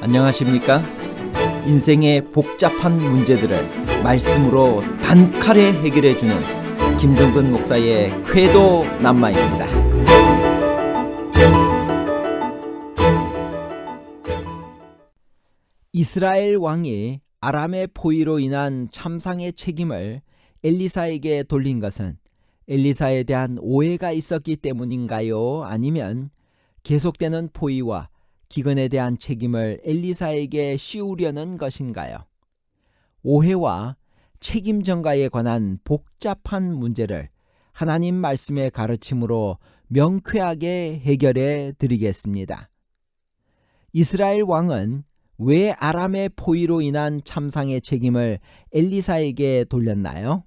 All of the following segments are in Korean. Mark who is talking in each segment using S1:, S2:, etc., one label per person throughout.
S1: 안녕하십니까? 인생의 복잡한 문제들을 말씀으로 단칼에 해결해주는 김종근 목사의 쾌도 남마입니다. 이스라엘 왕이 아람의 포위로 인한 참상의 책임을 엘리사에게 돌린 것은 엘리사에 대한 오해가 있었기 때문인가요? 아니면 계속되는 포위와 기근에 대한 책임을 엘리사에게 씌우려는 것인가요? 오해와 책임 전가에 관한 복잡한 문제를 하나님 말씀의 가르침으로 명쾌하게 해결해 드리겠습니다. 이스라엘 왕은 왜 아람의 포위로 인한 참상의 책임을 엘리사에게 돌렸나요?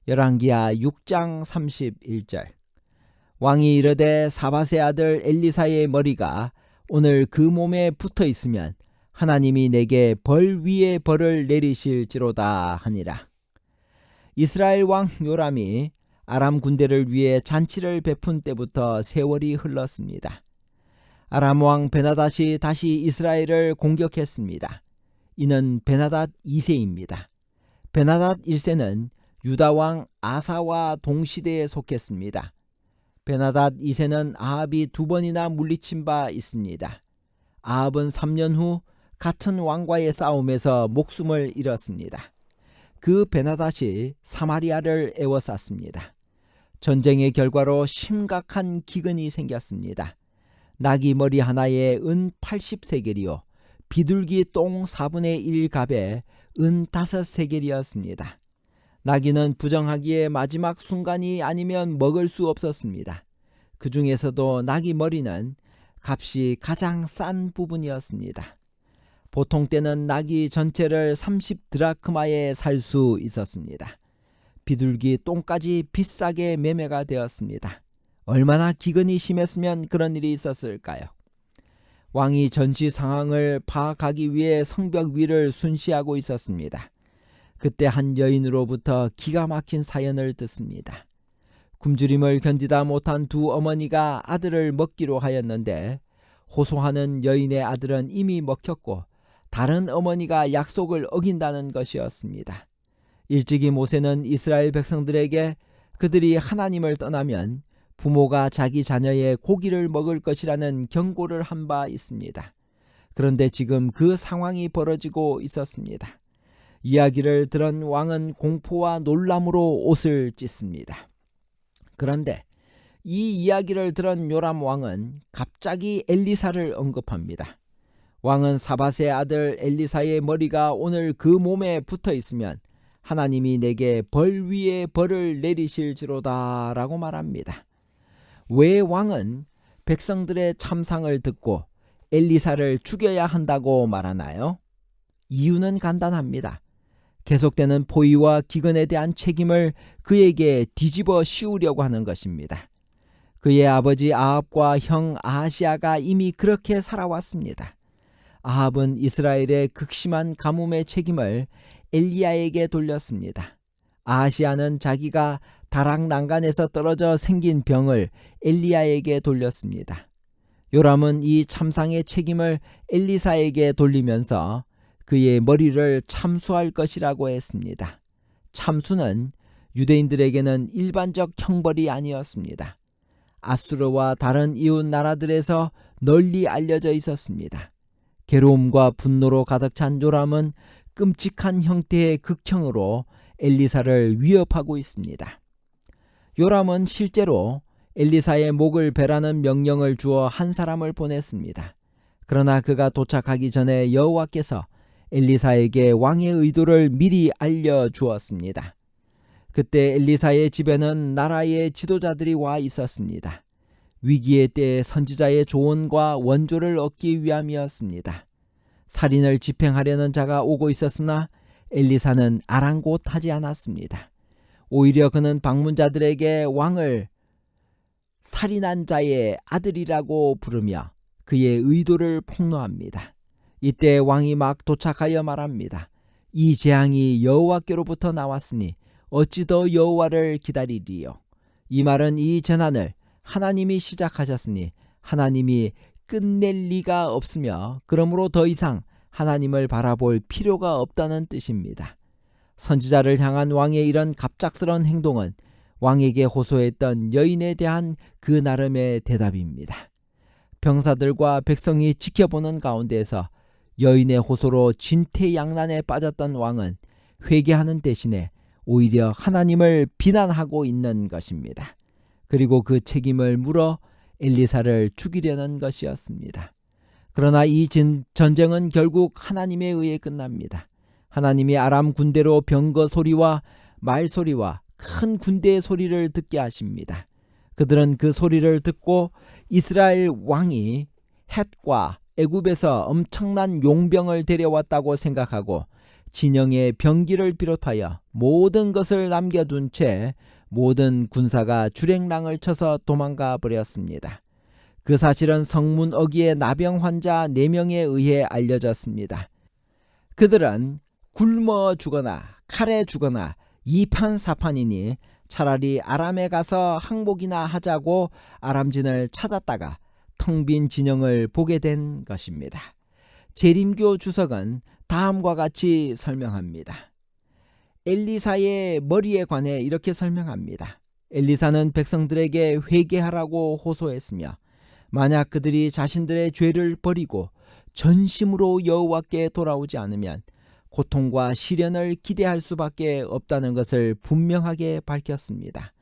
S1: 열왕기하 6장 31절. 왕이 이르되 사밧의 아들 엘리사의 머리가 오늘 그 몸에 붙어 있으면 하나님이 내게 벌 위에 벌을 내리실지로다 하니라. 이스라엘 왕 요람이 아람 군대를 위해 잔치를 베푼 때부터 세월이 흘렀습니다. 아람 왕 베나닷이 다시 이스라엘을 공격했습니다. 이는 베나닷 2세입니다. 베나닷 1세는 유다 왕 아사와 동시대에 속했습니다. 베나닷 2세는 아합이 2번이나 물리친 바 있습니다. 아합은 3년 후 같은 왕과의 싸움에서 목숨을 잃었습니다. 그 베나닷이 사마리아를 에워쌌습니다. 전쟁의 결과로 심각한 기근이 생겼습니다. 나귀 머리 하나에 은 80세겔이요 비둘기 똥 4분의 1갑에 은 5세겔이었습니다. 나귀는 부정하기에 마지막 순간이 아니면 먹을 수 없었습니다. 그 중에서도 나귀 머리는 값이 가장 싼 부분이었습니다. 보통 때는 나귀 전체를 30드라크마에 살 수 있었습니다. 비둘기 똥까지 비싸게 매매가 되었습니다. 얼마나 기근이 심했으면 그런 일이 있었을까요? 왕이 전시 상황을 파악하기 위해 성벽 위를 순시하고 있었습니다. 그때 한 여인으로부터 기가 막힌 사연을 듣습니다. 굶주림을 견디다 못한 두 어머니가 아들을 먹기로 하였는데 호소하는 여인의 아들은 이미 먹혔고 다른 어머니가 약속을 어긴다는 것이었습니다. 일찍이 모세는 이스라엘 백성들에게 그들이 하나님을 떠나면 부모가 자기 자녀의 고기를 먹을 것이라는 경고를 한 바 있습니다. 그런데 지금 그 상황이 벌어지고 있었습니다. 이야기를 들은 왕은 공포와 놀람으로 옷을 찢습니다. 그런데 이 이야기를 들은 요람 왕은 갑자기 엘리사를 언급합니다. 왕은 사밧의 아들 엘리사의 머리가 오늘 그 몸에 붙어 있으면 하나님이 내게 벌 위에 벌을 내리실지로다 라고 말합니다. 왜 왕은 백성들의 참상을 듣고 엘리사를 죽여야 한다고 말하나요? 이유는 간단합니다. 계속되는 포위와 기근에 대한 책임을 그에게 뒤집어 씌우려고 하는 것입니다. 그의 아버지 아합과 형 아하시아가 이미 그렇게 살아왔습니다. 아합은 이스라엘의 극심한 가뭄의 책임을 엘리야에게 돌렸습니다. 아하시아는 자기가 다락 난간에서 떨어져 생긴 병을 엘리야에게 돌렸습니다. 요람은 이 참상의 책임을 엘리사에게 돌리면서 그의 머리를 참수할 것이라고 했습니다. 참수는 유대인들에게는 일반적 형벌이 아니었습니다. 아수르와 다른 이웃 나라들에서 널리 알려져 있었습니다. 괴로움과 분노로 가득 찬 요람은 끔찍한 형태의 극형으로 엘리사를 위협하고 있습니다. 요람은 실제로 엘리사의 목을 베라는 명령을 주어 한 사람을 보냈습니다. 그러나 그가 도착하기 전에 여호와께서 엘리사에게 왕의 의도를 미리 알려주었습니다. 그때 엘리사의 집에는 나라의 지도자들이 와 있었습니다. 위기의 때에 선지자의 조언과 원조를 얻기 위함이었습니다. 살인을 집행하려는 자가 오고 있었으나 엘리사는 아랑곳하지 않았습니다. 오히려 그는 방문자들에게 왕을 살인한 자의 아들이라고 부르며 그의 의도를 폭로합니다. 이때 왕이 막 도착하여 말합니다. 이 재앙이 여호와께로부터 나왔으니 어찌 더 여호와를 기다리리요. 이 말은 이 재난을 하나님이 시작하셨으니 하나님이 끝낼 리가 없으며 그러므로 더 이상 하나님을 바라볼 필요가 없다는 뜻입니다. 선지자를 향한 왕의 이런 갑작스러운 행동은 왕에게 호소했던 여인에 대한 그 나름의 대답입니다. 병사들과 백성이 지켜보는 가운데에서 여인의 호소로 진퇴양난에 빠졌던 왕은 회개하는 대신에 오히려 하나님을 비난하고 있는 것입니다. 그리고 그 책임을 물어 엘리사를 죽이려는 것이었습니다. 그러나 이 전쟁은 결국 하나님에 의해 끝납니다. 하나님이 아람 군대로 병거 소리와 말 소리와 큰 군대의 소리를 듣게 하십니다. 그들은 그 소리를 듣고 이스라엘 왕이 헷과 애굽에서 엄청난 용병을 데려왔다고 생각하고 진영의 병기를 비롯하여 모든 것을 남겨둔 채 모든 군사가 주랭랑을 쳐서 도망가 버렸습니다. 그 사실은 성문 어귀의 나병 환자 4명에 의해 알려졌습니다. 그들은 굶어 죽거나 칼에 죽거나 이판사판이니 차라리 아람에 가서 항복이나 하자고 아람진을 찾았다가 텅 빈 진영을 보게 된 것입니다. 재림교 주석은 다음과 같이 설명합니다. 엘리사의 머리에 관해 이렇게 설명합니다. 엘리사는 백성들에게 회개하라고 호소했으며 만약 그들이 자신들의 죄를 버리고 전심으로 여호와께 돌아오지 않으면 고통과 시련을 기대할 수밖에 없다는 것을 분명하게 밝혔습니다.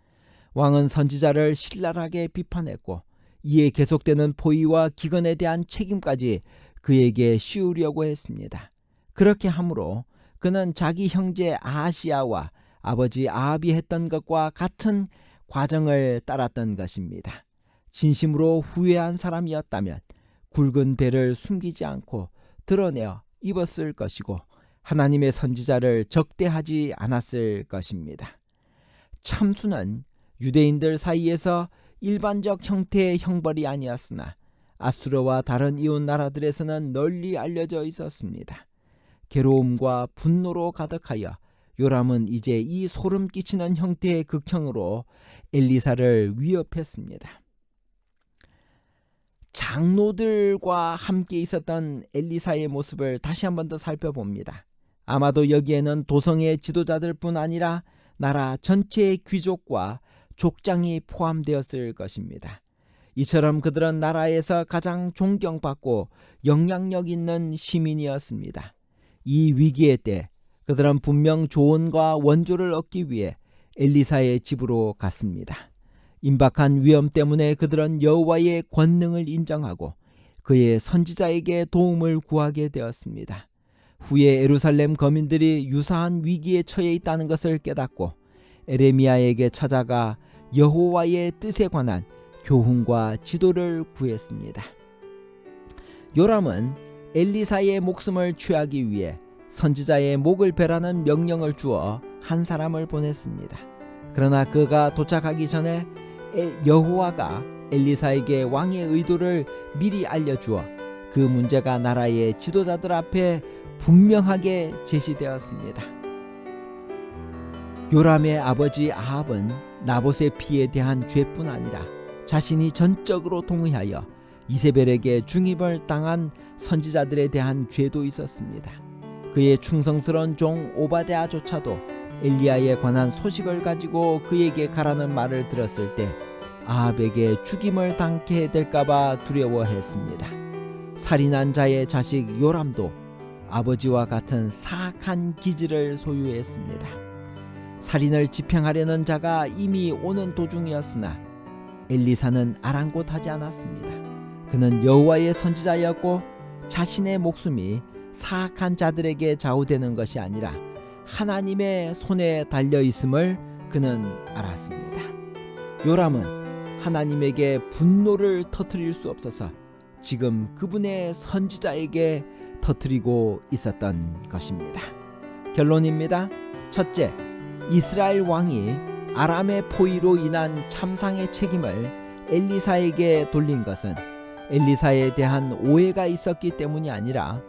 S1: 왕은 선지자를 신랄하게 비판했고 이에 계속되는 포위와 기근에 대한 책임까지 그에게 씌우려고 했습니다. 그렇게 함으로 그는 자기 형제 아하시야와 아버지 아합이 했던 것과 같은 과정을 따랐던 것입니다. 진심으로 후회한 사람이었다면 굵은 배를 숨기지 않고 드러내어 입었을 것이고 하나님의 선지자를 적대하지 않았을 것입니다. 참수는 유대인들 사이에서 일반적 형태의 형벌이 아니었으나 아수르와 다른 이웃 나라들에서는 널리 알려져 있었습니다. 괴로움과 분노로 가득하여 요람은 이제 이 소름 끼치는 형태의 극형으로 엘리사를 위협했습니다. 장로들과 함께 있었던 엘리사의 모습을 다시 한 번 더 살펴봅니다. 아마도 여기에는 도성의 지도자들뿐 아니라 나라 전체의 귀족과 족장이 포함되었을 것입니다. 이처럼 그들은 나라에서 가장 존경받고 영향력 있는 시민이었습니다. 이 위기의 때 그들은 분명 조언과 원조를 얻기 위해 엘리사의 집으로 갔습니다. 임박한 위험 때문에 그들은 여호와의 권능을 인정하고 그의 선지자에게 도움을 구하게 되었습니다. 후에 예루살렘 거민들이 유사한 위기에 처해 있다는 것을 깨닫고 에레미야에게 찾아가 여호와의 뜻에 관한 교훈과 지도를 구했습니다. 요람은 엘리사의 목숨을 취하기 위해 선지자의 목을 베라는 명령을 주어 한 사람을 보냈습니다. 그러나 그가 도착하기 전에 여호와가 엘리사에게 왕의 의도를 미리 알려주어 그 문제가 나라의 지도자들 앞에 분명하게 제시되었습니다. 요람의 아버지 아합은 나봇의 피에 대한 죄뿐 아니라 자신이 전적으로 동의하여 이세벨에게 중임을 당한 선지자들에 대한 죄도 있었습니다. 그의 충성스러운 종 오바댜조차도 엘리야에 관한 소식을 가지고 그에게 가라는 말을 들었을 때 아합에게 죽임을 당케 될까봐 두려워했습니다. 살인한 자의 자식 요람도 아버지와 같은 사악한 기질을 소유했습니다. 살인을 집행하려는 자가 이미 오는 도중이었으나 엘리사는 아랑곳하지 않았습니다. 그는 여호와의 선지자였고 자신의 목숨이 사악한 자들에게 좌우되는 것이 아니라 하나님의 손에 달려있음을 그는 알았습니다. 요람은 하나님에게 분노를 터뜨릴 수 없어서 지금 그분의 선지자에게 터뜨리고 있었던 것입니다. 결론입니다. 첫째, 이스라엘 왕이 아람의 포위로 인한 참상의 책임을 엘리사에게 돌린 것은 엘리사에 대한 오해가 있었기 때문이 아니라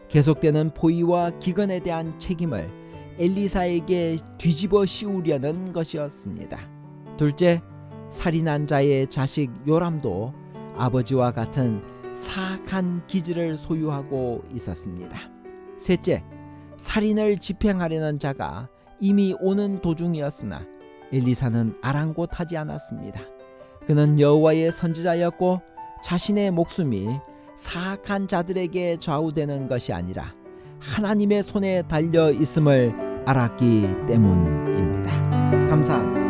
S1: 계속되는 포위와 기근에 대한 책임을 엘리사에게 뒤집어 씌우려는 것이었습니다. 둘째, 살인한 자의 자식 요람도 아버지와 같은 사악한 기질을 소유하고 있었습니다. 셋째, 살인을 집행하려는 자가 이미 오는 도중이었으나 엘리사는 아랑곳하지 않았습니다. 그는 여호와의 선지자였고 자신의 목숨이 사악한 자들에게 좌우되는 것이 아니라 하나님의 손에 달려 있음을 알았기 때문입니다. 감사합니다.